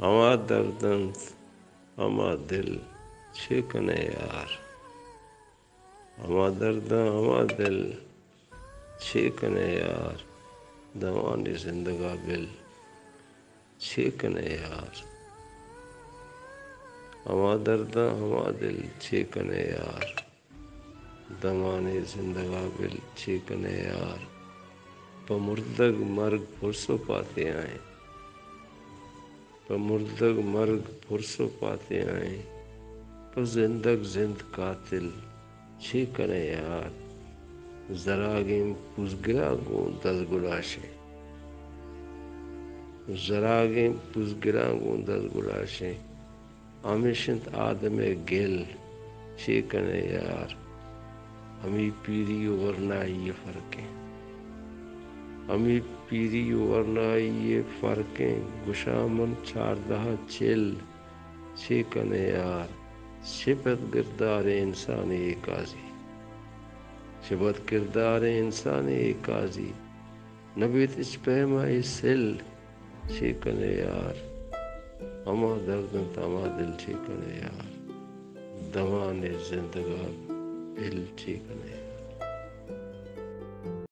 ہما دردند ہما دل چیکنے یار ہما درداں ہما دل چیکنے یار دوانی زندگا بل چیکنے یار ہما درداں ہما دل چیکنے یار دمانی زندگا بل چیکنے یار پمردگ مرگ پرسو پاتے آئیں پمردگ مرگ پرسو پاتے آئیں زندگ زند قاتل چیکنے یار زراگیم پوزگرا گون دز گلاشیں زراگیم پوزگرا گون دز گلاشیں ہمیشنت آدم گل چیکنے یار ہمیں پیری ورنائی یہ فرقیں ہمیں پیری ورنائی یہ فرقیں گشامن چاردہ چل چیکنے یار شبت گردار انسان ایکازی شبت کردار انسان ایکازی نبیت اچ پہمائی سل چیکنے یار ہما دردن تما دل چیکنے یار دمان زندگا بل چیکنے